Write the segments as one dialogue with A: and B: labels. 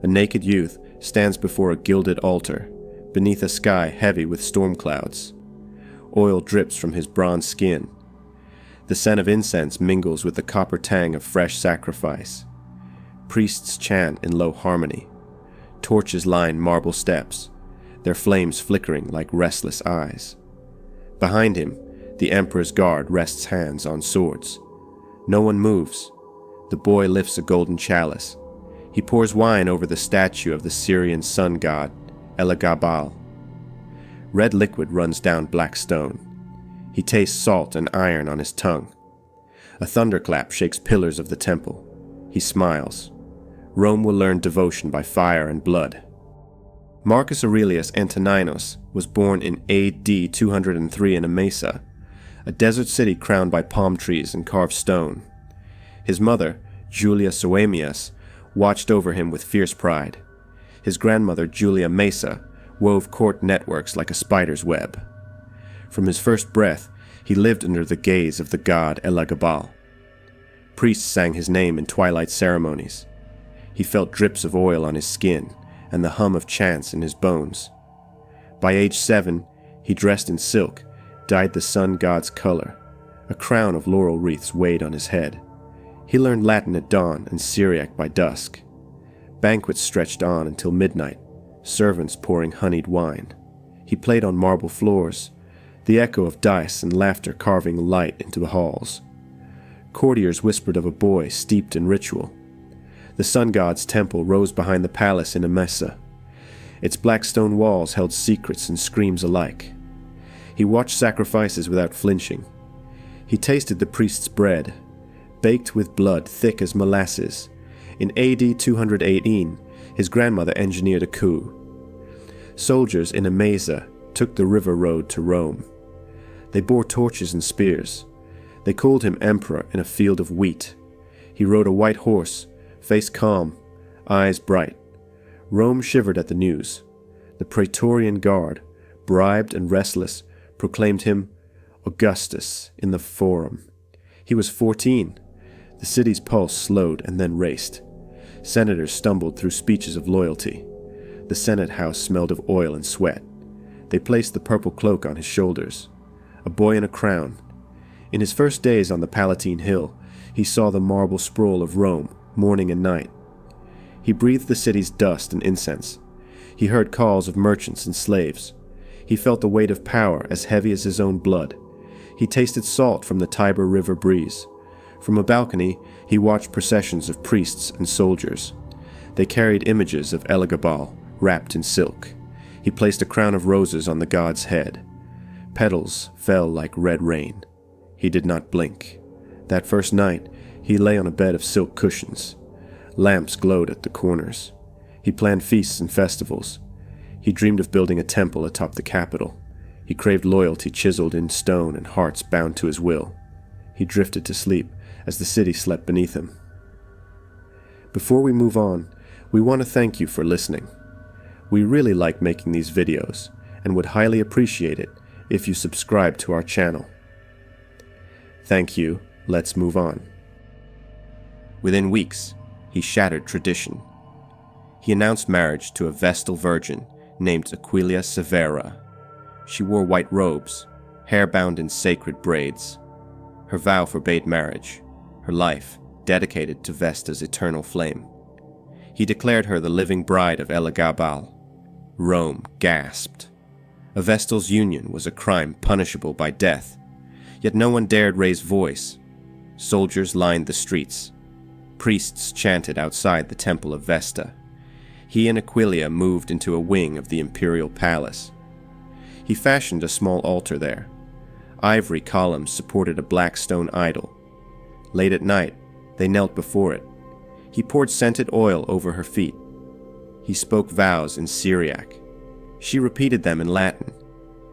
A: A naked youth stands before a gilded altar, beneath a sky heavy with storm clouds. Oil drips from his bronze skin. The scent of incense mingles with the copper tang of fresh sacrifice. Priests chant in low harmony. Torches line marble steps, their flames flickering like restless eyes. Behind him, the emperor's guard rests hands on swords. No one moves. The boy lifts a golden chalice. He pours wine over the statue of the Syrian sun god, Elagabalus. Red liquid runs down black stone. He tastes salt and iron on his tongue. A thunderclap shakes pillars of the temple. He smiles. Rome will learn devotion by fire and blood. Marcus Aurelius Antoninus was born in AD 203 in Emesa, a desert city crowned by palm trees and carved stone. His mother, Julia Soaemias, watched over him with fierce pride. His grandmother, Julia Mesa, wove court networks like a spider's web. From his first breath, he lived under the gaze of the god Elagabalus. Priests sang his name in twilight ceremonies. He felt drips of oil on his skin and the hum of chants in his bones. By age 7, he dressed in silk, dyed the sun god's color. A crown of laurel wreaths weighed on his head. He learned Latin at dawn and Syriac by dusk. Banquets stretched on until midnight, servants pouring honeyed wine. He played on marble floors, the echo of dice and laughter carving light into the halls. Courtiers whispered of a boy steeped in ritual. The sun god's temple rose behind the palace in Emesa. Its black stone walls held secrets and screams alike. He watched sacrifices without flinching. He tasted the priest's bread, baked with blood thick as molasses. In AD 218, his grandmother engineered a coup. Soldiers in Emesa took the river road to Rome. They bore torches and spears. They called him emperor in a field of wheat. He rode a white horse, face calm, eyes bright. Rome shivered at the news. The Praetorian Guard, bribed and restless, proclaimed him Augustus in the Forum. He was 14. The city's pulse slowed and then raced. Senators stumbled through speeches of loyalty. The Senate House smelled of oil and sweat. They placed the purple cloak on his shoulders. A boy in a crown. In his first days on the Palatine Hill, he saw the marble sprawl of Rome, morning and night. He breathed the city's dust and incense. He heard calls of merchants and slaves. He felt the weight of power as heavy as his own blood. He tasted salt from the Tiber River breeze. From a balcony, he watched processions of priests and soldiers. They carried images of Elagabalus, wrapped in silk. He placed a crown of roses on the god's head. Petals fell like red rain. He did not blink. That first night, he lay on a bed of silk cushions. Lamps glowed at the corners. He planned feasts and festivals. He dreamed of building a temple atop the Capitol. He craved loyalty chiseled in stone and hearts bound to his will. He drifted to sleep as the city slept beneath him. Before we move on, we want to thank you for listening. We really like making these videos and would highly appreciate it if you subscribe to our channel. Thank you. Let's move on. Within weeks, he shattered tradition. He announced marriage to a Vestal Virgin named Aquilia Severa. She wore white robes, hair bound in sacred braids. Her vow forbade marriage, her life dedicated to Vesta's eternal flame. He declared her the living bride of Elagabalus. Rome gasped. A Vestal's union was a crime punishable by death, yet no one dared raise voice. Soldiers lined the streets. Priests chanted outside the temple of Vesta. He and Aquilia moved into a wing of the imperial palace. He fashioned a small altar there. Ivory columns supported a black stone idol. Late at night, they knelt before it. He poured scented oil over her feet. He spoke vows in Syriac. She repeated them in Latin.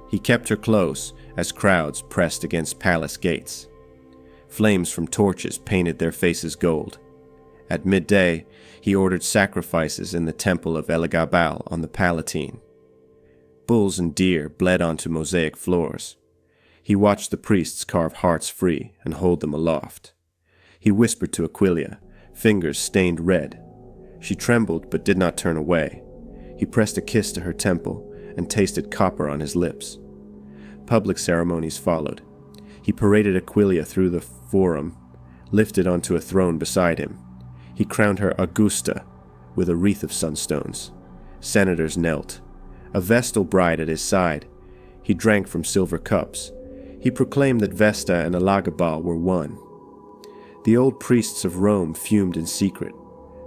A: He kept her close as crowds pressed against palace gates. Flames from torches painted their faces gold. At midday, he ordered sacrifices in the temple of Elagabalus on the Palatine. Bulls and deer bled onto mosaic floors. He watched the priests carve hearts free and hold them aloft. He whispered to Aquilia, fingers stained red. She trembled but did not turn away. He pressed a kiss to her temple and tasted copper on his lips. Public ceremonies followed. He paraded Aquilia through the forum, lifted onto a throne beside him. He crowned her Augusta with a wreath of sunstones. Senators knelt. A Vestal bride at his side. He drank from silver cups. He proclaimed that Vesta and Elagabalus were one. The old priests of Rome fumed in secret.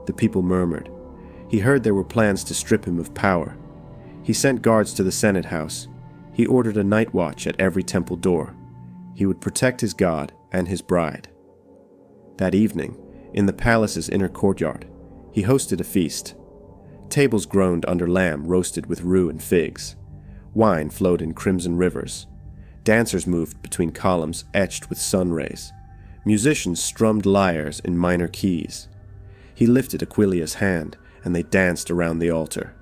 A: The people murmured. He heard there were plans to strip him of power. He sent guards to the Senate house. He ordered a night watch at every temple door. He would protect his god and his bride. That evening, in the palace's inner courtyard, he hosted a feast. Tables groaned under lamb roasted with rue and figs. Wine flowed in crimson rivers. Dancers moved between columns etched with sun rays. Musicians strummed lyres in minor keys. He lifted Aquilia's hand, and they danced around the altar.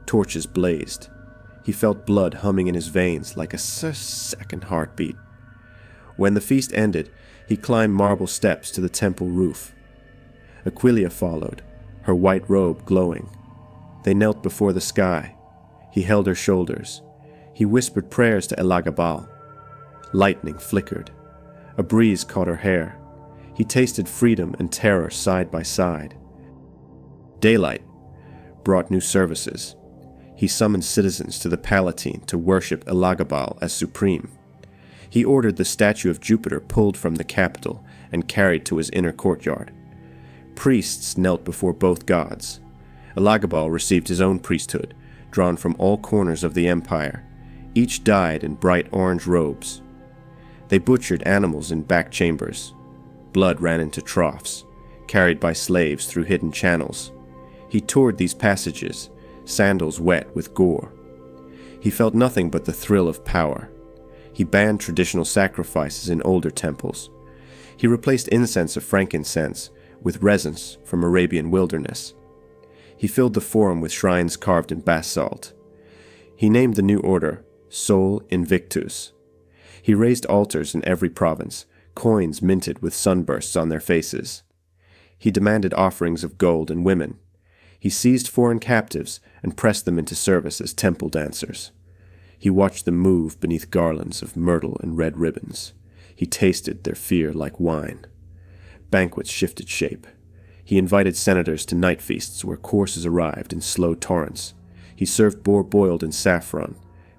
A: Torches blazed. He felt blood humming in his veins like a second heartbeat. When the feast ended, he climbed marble steps to the temple roof. Aquilia followed, her white robe glowing. They knelt before the sky. He held her shoulders. He whispered prayers to Elagabalus. Lightning flickered. A breeze caught her hair. He tasted freedom and terror side by side. Daylight brought new services. He summoned citizens to the Palatine to worship Elagabalus as supreme. He ordered the statue of Jupiter pulled from the Capitol and carried to his inner courtyard. Priests knelt before both gods. Elagabalus received his own priesthood, drawn from all corners of the empire, each dyed in bright orange robes. They butchered animals in back chambers. Blood ran into troughs, carried by slaves through hidden channels. He toured these passages, sandals wet with gore. He felt nothing but the thrill of power. He banned traditional sacrifices in older temples. He replaced incense of frankincense with resins from Arabian wilderness. He filled the forum with shrines carved in basalt. He named the new order Sol Invictus. He raised altars in every province, coins minted with sunbursts on their faces. He demanded offerings of gold and women. He seized foreign captives and pressed them into service as temple dancers. He watched them move beneath garlands of myrtle and red ribbons. He tasted their fear like wine. Banquets shifted shape. He invited senators to night feasts where courses arrived in slow torrents. He served boar boiled in saffron,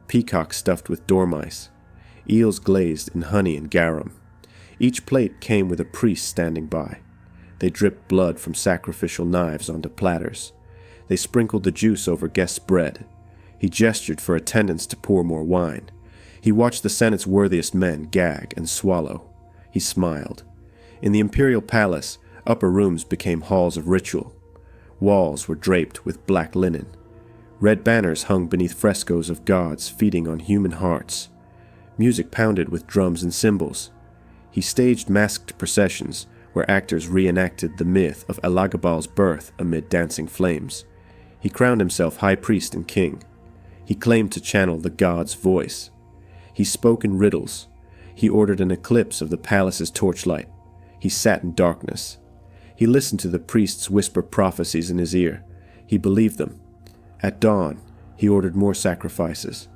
A: peacock stuffed with dormice, eels glazed in honey and garum. Each plate came with a priest standing by. They dripped blood from sacrificial knives onto platters. They sprinkled the juice over guests' bread. He gestured for attendants to pour more wine. He watched the Senate's worthiest men gag and swallow. He smiled. In the imperial palace, upper rooms became halls of ritual. Walls were draped with black linen. Red banners hung beneath frescoes of gods feeding on human hearts. Music pounded with drums and cymbals. He staged masked processions where actors reenacted the myth of Elagabalus' birth amid dancing flames. He crowned himself high priest and king. He claimed to channel the god's voice. He spoke in riddles. He ordered an eclipse of the palace's torchlight. He sat in darkness. He listened to the priests whisper prophecies in his ear. He believed them. At dawn, he ordered more sacrifices.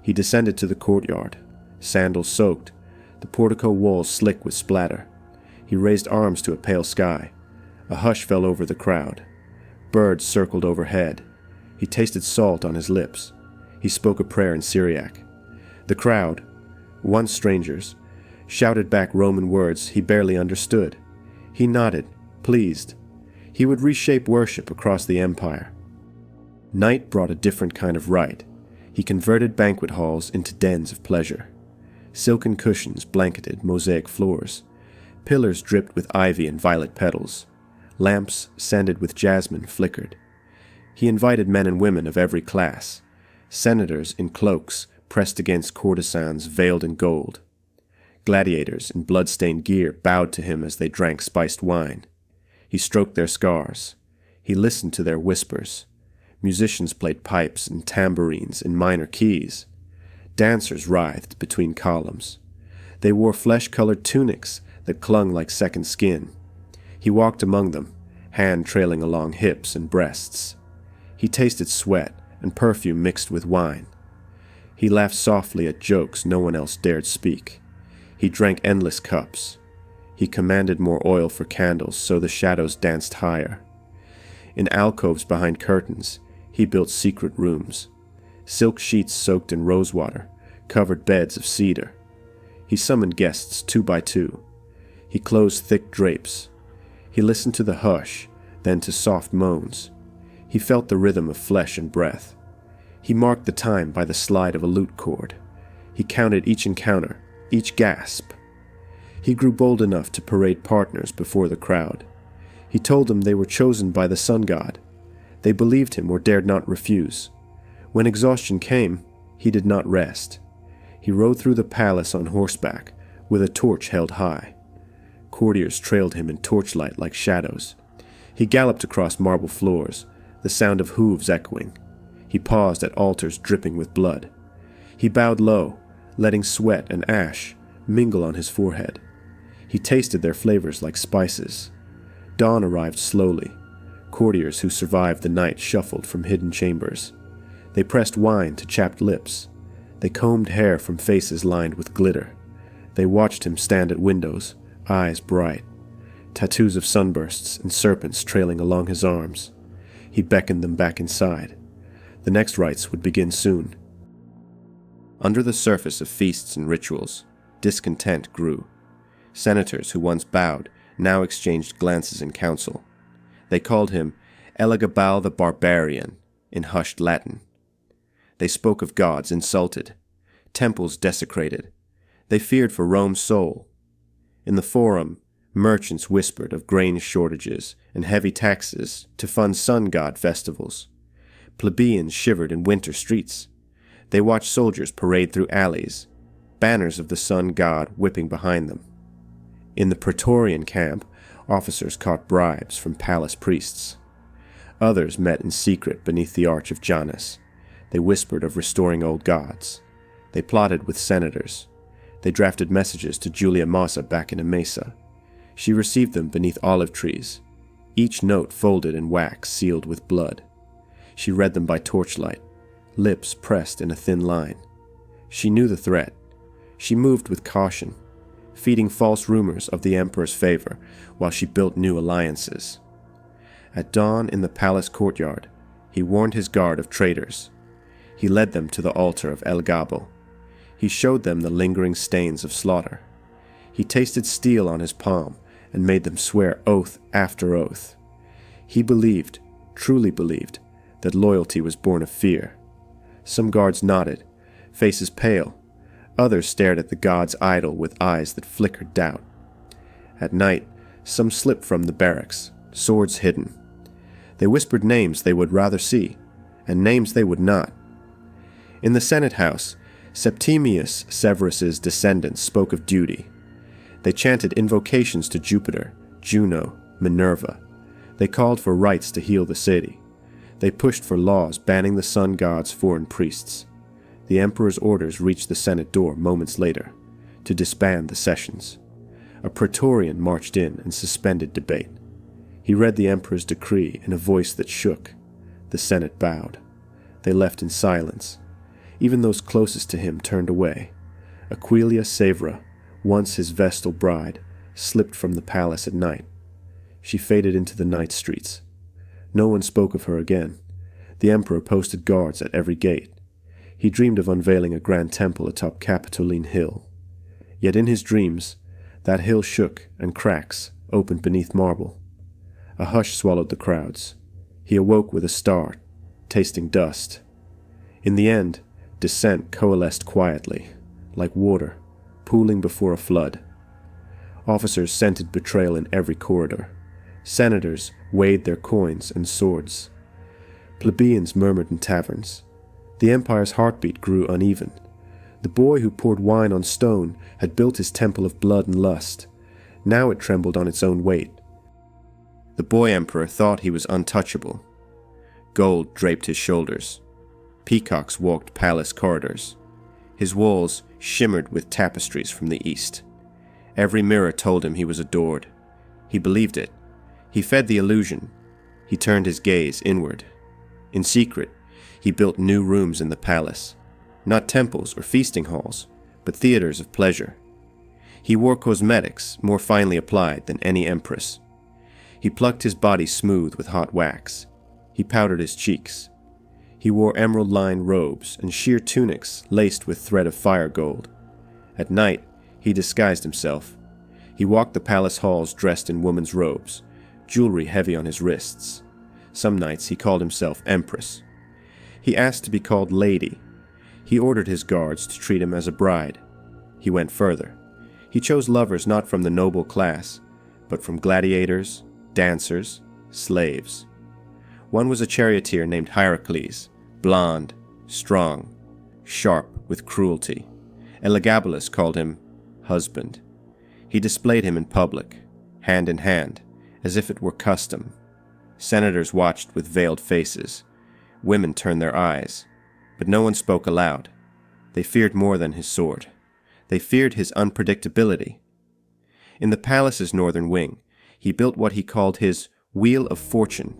A: He descended to the courtyard, sandals soaked, the portico walls slick with splatter. He raised arms to a pale sky. A hush fell over the crowd. Birds circled overhead. He tasted salt on his lips. He spoke a prayer in Syriac. The crowd, once strangers, shouted back Roman words he barely understood. He nodded, pleased. He would reshape worship across the empire. Night brought a different kind of rite. He converted banquet halls into dens of pleasure. Silken cushions blanketed mosaic floors. Pillars dripped with ivy and violet petals. Lamps scented with jasmine flickered. He invited men and women of every class. Senators in cloaks pressed against courtesans veiled in gold. Gladiators in blood-stained gear bowed to him as they drank spiced wine. He stroked their scars. He listened to their whispers. Musicians played pipes and tambourines in minor keys. Dancers writhed between columns. They wore flesh-colored tunics that clung like second skin. He walked among them, hand trailing along hips and breasts. He tasted sweat and perfume mixed with wine. He laughed softly at jokes no one else dared speak. He drank endless cups. He commanded more oil for candles so the shadows danced higher. In alcoves behind curtains, he built secret rooms. Silk sheets soaked in rosewater covered beds of cedar. He summoned guests 2 by 2. He closed thick drapes. He listened to the hush, then to soft moans. He felt the rhythm of flesh and breath. He marked the time by the slide of a lute cord. He counted each encounter, each gasp. He grew bold enough to parade partners before the crowd. He told them they were chosen by the sun god. They believed him or dared not refuse. When exhaustion came, he did not rest. He rode through the palace on horseback, with a torch held high. Courtiers trailed him in torchlight like shadows. He galloped across marble floors, the sound of hooves echoing. He paused at altars dripping with blood. He bowed low, letting sweat and ash mingle on his forehead. He tasted their flavors like spices. Dawn arrived slowly. Courtiers who survived the night shuffled from hidden chambers. They pressed wine to chapped lips. They combed hair from faces lined with glitter. They watched him stand at windows, eyes bright, tattoos of sunbursts and serpents trailing along his arms. He beckoned them back inside. The next rites would begin soon. Under the surface of feasts and rituals, discontent grew. Senators who once bowed now exchanged glances in council. They called him Elagabalus the Barbarian in hushed Latin. They spoke of gods insulted, temples desecrated. They feared for Rome's soul. In the forum, merchants whispered of grain shortages and heavy taxes to fund sun god festivals. Plebeians shivered in winter streets. They watched soldiers parade through alleys, banners of the sun god whipping behind them. In the Praetorian camp, officers caught bribes from palace priests. Others met in secret beneath the arch of Janus. They whispered of restoring old gods. They plotted with senators. They drafted messages to Julia Massa back in Emesa. She received them beneath olive trees, each note folded in wax sealed with blood. She read them by torchlight, lips pressed in a thin line. She knew the threat. She moved with caution, feeding false rumors of the emperor's favor while she built new alliances. At dawn in the palace courtyard, he warned his guard of traitors. He led them to the altar of Elagabalus. He showed them the lingering stains of slaughter. He tasted steel on his palm and made them swear oath after oath. He believed, truly believed, that loyalty was born of fear. Some guards nodded, faces pale. Others stared at the god's idol with eyes that flickered doubt. At night, some slipped from the barracks, swords hidden. They whispered names they would rather see, and names they would not. In the Senate House, Septimius Severus's descendants spoke of duty. They chanted invocations to Jupiter, Juno, Minerva. They called for rites to heal the city. They pushed for laws banning the sun god's foreign priests. The emperor's orders reached the Senate door moments later, to disband the sessions. A praetorian marched in and suspended debate. He read the emperor's decree in a voice that shook. The Senate bowed. They left in silence. Even those closest to him turned away. Aquilia Savra, once his Vestal bride, slipped from the palace at night. She faded into the night streets. No one spoke of her again. The emperor posted guards at every gate. He dreamed of unveiling a grand temple atop Capitoline Hill. Yet in his dreams, that hill shook and cracks opened beneath marble. A hush swallowed the crowds. He awoke with a start, tasting dust. In the end, dissent coalesced quietly, like water, pooling before a flood. Officers scented betrayal in every corridor. Senators weighed their coins and swords. Plebeians murmured in taverns. The empire's heartbeat grew uneven. The boy who poured wine on stone had built his temple of blood and lust. Now it trembled on its own weight. The boy emperor thought he was untouchable. Gold draped his shoulders. Peacocks walked palace corridors. His walls shimmered with tapestries from the east. Every mirror told him he was adored. He believed it. He fed the illusion. He turned his gaze inward. In secret, he built new rooms in the palace, not temples or feasting halls, but theaters of pleasure. He wore cosmetics more finely applied than any empress. He plucked his body smooth with hot wax. He powdered his cheeks. He wore emerald-lined robes and sheer tunics laced with thread of fire gold. At night, he disguised himself. He walked the palace halls dressed in woman's robes, jewelry heavy on his wrists. Some nights he called himself Empress. He asked to be called Lady. He ordered his guards to treat him as a bride. He went further. He chose lovers not from the noble class, but from gladiators, dancers, slaves. One was a charioteer named Hierocles, blond, strong, sharp with cruelty. Elagabalus called him husband. He displayed him in public, hand in hand, as if it were custom. Senators watched with veiled faces. Women turned their eyes, but no one spoke aloud. They feared more than his sword. They feared his unpredictability. In the palace's northern wing, he built what he called his Wheel of Fortune.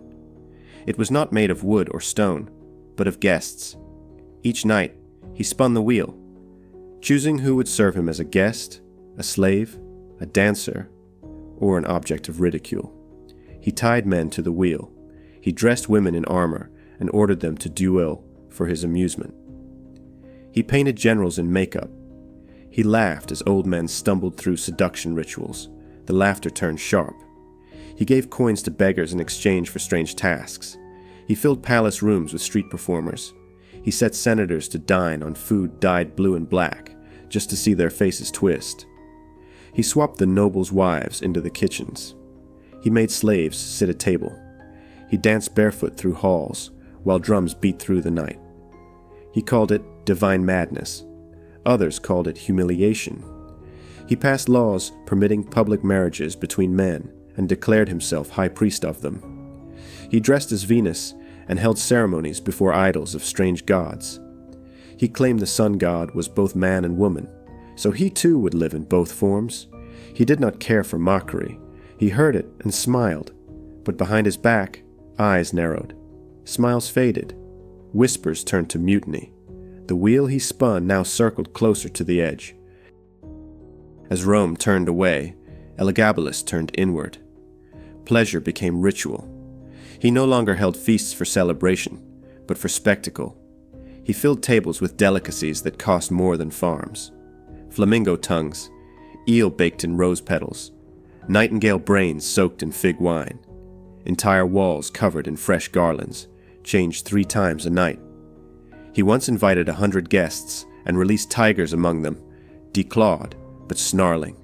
A: It was not made of wood or stone, but of guests. Each night, he spun the wheel, choosing who would serve him as a guest, a slave, a dancer, or an object of ridicule. He tied men to the wheel. He dressed women in armor and ordered them to duel for his amusement. He painted generals in makeup. He laughed as old men stumbled through seduction rituals. The laughter turned sharp. He gave coins to beggars in exchange for strange tasks. He filled palace rooms with street performers. He set senators to dine on food dyed blue and black, just to see their faces twist. He swapped the nobles' wives into the kitchens. He made slaves sit at table. He danced barefoot through halls, while drums beat through the night. He called it divine madness. Others called it humiliation. He passed laws permitting public marriages between men and declared himself high priest of them. He dressed as Venus and held ceremonies before idols of strange gods. He claimed the sun god was both man and woman, so he too would live in both forms. He did not care for mockery. He heard it and smiled, but behind his back, eyes narrowed. Smiles faded. Whispers turned to mutiny. The wheel he spun now circled closer to the edge. As Rome turned away, Elagabalus turned inward. Pleasure became ritual. He no longer held feasts for celebration, but for spectacle. He filled tables with delicacies that cost more than farms. Flamingo tongues, eel baked in rose petals, nightingale brains soaked in fig wine, entire walls covered in fresh garlands, changed 3 times a night. He once invited 100 guests and released tigers among them, declawed but snarling.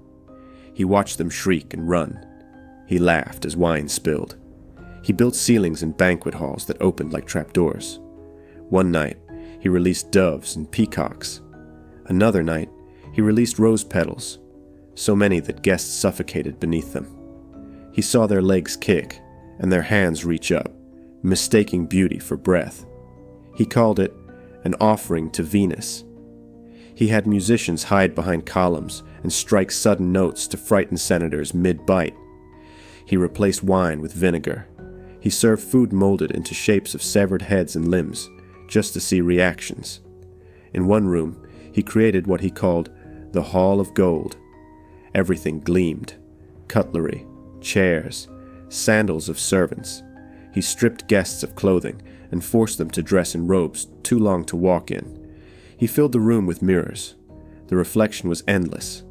A: He watched them shriek and run. He laughed as wine spilled. He built ceilings in banquet halls that opened like trapdoors. One night, he released doves and peacocks. Another night, he released rose petals, so many that guests suffocated beneath them. He saw their legs kick and their hands reach up, mistaking beauty for breath. He called it an offering to Venus. He had musicians hide behind columns and strike sudden notes to frighten senators mid-bite. He replaced wine with vinegar. He served food molded into shapes of severed heads and limbs, just to see reactions. In one room, he created what he called the Hall of Gold. Everything gleamed: cutlery, chairs, sandals of servants. He stripped guests of clothing and forced them to dress in robes too long to walk in. He filled the room with mirrors. The reflection was endless.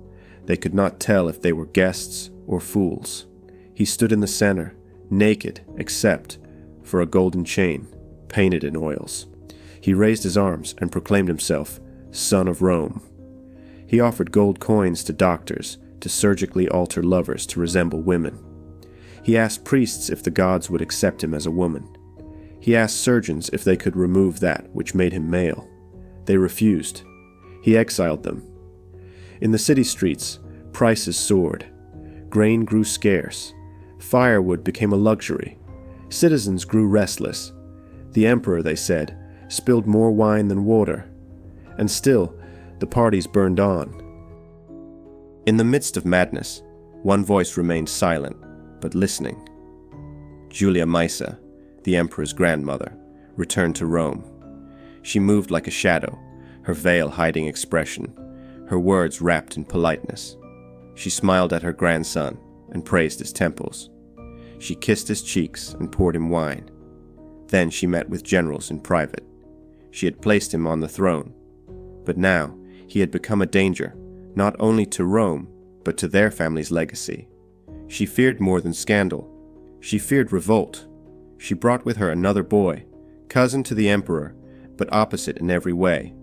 A: They could not tell if they were guests or fools. He stood in the center, naked except for a golden chain painted in oils. He raised his arms and proclaimed himself Son of Rome. He offered gold coins to doctors to surgically alter lovers to resemble women. He asked priests if the gods would accept him as a woman. He asked surgeons if they could remove that which made him male. They refused. He exiled them. In the city streets, prices soared. Grain grew scarce. Firewood became a luxury. Citizens grew restless. The emperor, they said, spilled more wine than water. And still, the parties burned on. In the midst of madness, one voice remained silent, but listening. Julia Maesa, the emperor's grandmother, returned to Rome. She moved like a shadow, her veil hiding expression, her words wrapped in politeness. She smiled at her grandson and praised his temples. She kissed his cheeks and poured him wine. Then she met with generals in private. She had placed him on the throne, but now he had become a danger, not only to Rome, but to their family's legacy. She feared more than scandal. She feared revolt. She brought with her another boy, cousin to the emperor, but opposite in every way.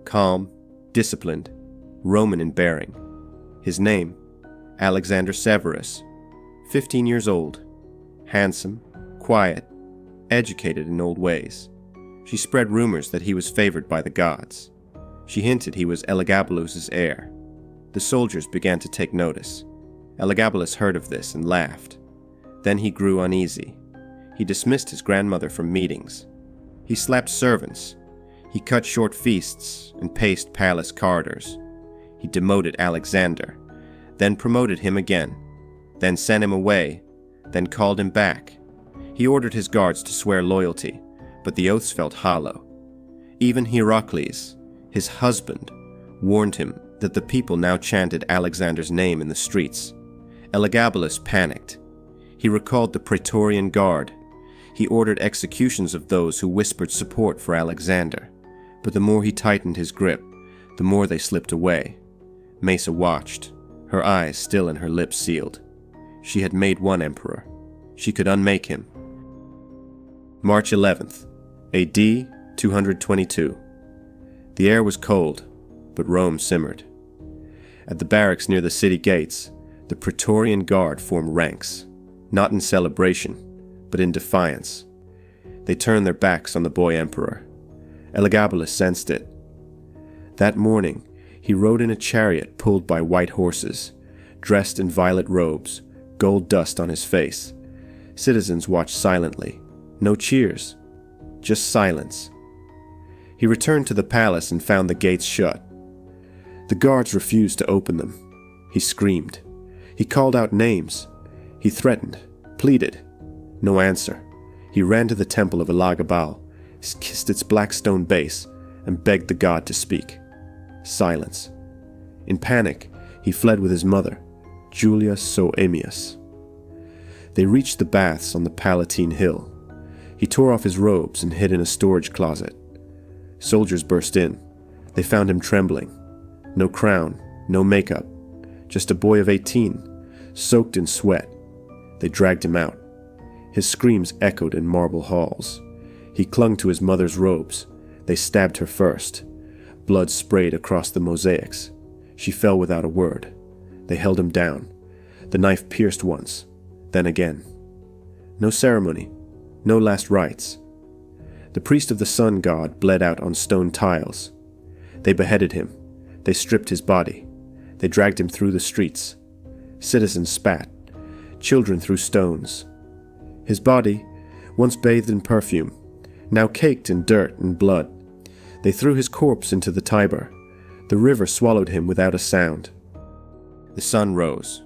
A: Calm, disciplined, Roman in bearing. His name, Alexander Severus, 15 years old, handsome, quiet, educated in old ways. She spread rumors that he was favored by the gods. She hinted he was Elagabalus's heir. The soldiers began to take notice. Elagabalus heard of this and laughed. Then he grew uneasy. He dismissed his grandmother from meetings. He slapped servants. He cut short feasts and paced palace corridors. He demoted Alexander, then promoted him again, then sent him away, then called him back. He ordered his guards to swear loyalty, but the oaths felt hollow. Even Heracles, his husband, warned him that the people now chanted Alexander's name in the streets. Elagabalus panicked. He recalled the Praetorian Guard. He ordered executions of those who whispered support for Alexander. But the more he tightened his grip, the more they slipped away. Maesa watched, her eyes still and her lips sealed. She had made one emperor. She could unmake him. March 11th, AD 222. The air was cold, but Rome simmered. At the barracks near the city gates, the Praetorian Guard formed ranks, not in celebration, but in defiance. They turned their backs on the boy emperor. Elagabalus sensed it. That morning, he rode in a chariot pulled by white horses, dressed in violet robes, gold dust on his face. Citizens watched silently. No cheers, just silence. He returned to the palace and found the gates shut. The guards refused to open them. He screamed. He called out names. He threatened, pleaded. No answer. He ran to the temple of Elagabalus, kissed its black stone base, and begged the god to speak. Silence. In panic, he fled with his mother, Julia Soaemius. They reached the baths on the Palatine Hill. He tore off his robes and hid in a storage closet. Soldiers burst in. They found him trembling. No crown, no makeup, just a boy of 18, soaked in sweat. They dragged him out. His screams echoed in marble halls. He clung to his mother's robes. They stabbed her first. Blood sprayed across the mosaics. She fell without a word. They held him down. The knife pierced once, then again. No ceremony, no last rites. The priest of the sun god bled out on stone tiles. They beheaded him. They stripped his body. They dragged him through the streets. Citizens spat. Children threw stones. His body, once bathed in perfume, now caked in dirt and blood. They threw his corpse into the Tiber. The river swallowed him without a sound. The sun rose.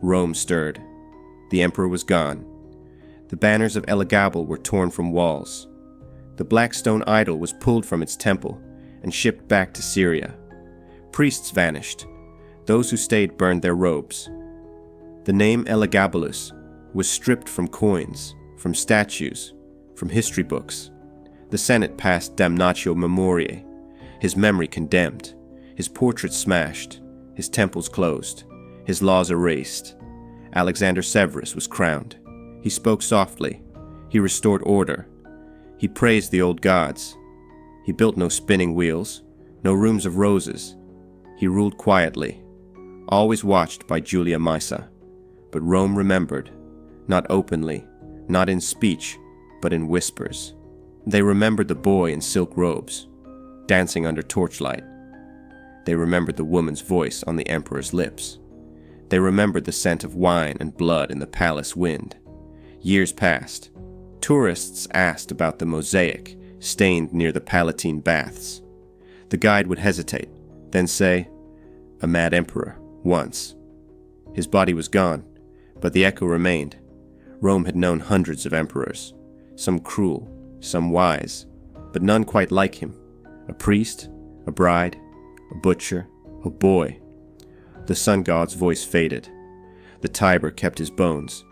A: Rome stirred. The emperor was gone. The banners of Elagabalus were torn from walls. The black stone idol was pulled from its temple and shipped back to Syria. Priests vanished. Those who stayed burned their robes. The name Elagabalus was stripped from coins, from statues, from history books. The Senate passed damnatio memoriae, his memory condemned, his portrait smashed, his temples closed, his laws erased. Alexander Severus was crowned. He spoke softly. He restored order. He praised the old gods. He built no spinning wheels, no rooms of roses. He ruled quietly, always watched by Julia Maesa. But Rome remembered, not openly, not in speech, but in whispers. They remembered the boy in silk robes, dancing under torchlight. They remembered the woman's voice on the emperor's lips. They remembered the scent of wine and blood in the palace wind. Years passed. Tourists asked about the mosaic stained near the Palatine baths. The guide would hesitate, then say, "A mad emperor, once." His body was gone, but the echo remained. Rome had known hundreds of emperors, some cruel, some wise, but none quite like him. A priest, a bride, a butcher, a boy. The sun god's voice faded. The Tiber kept his bones,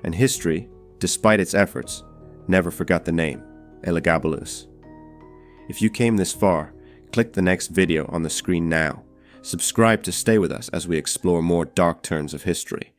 A: and history, despite its efforts, never forgot the name, Elagabalus. If you came this far, click the next video on the screen now. Subscribe to stay with us as we explore more dark turns of history.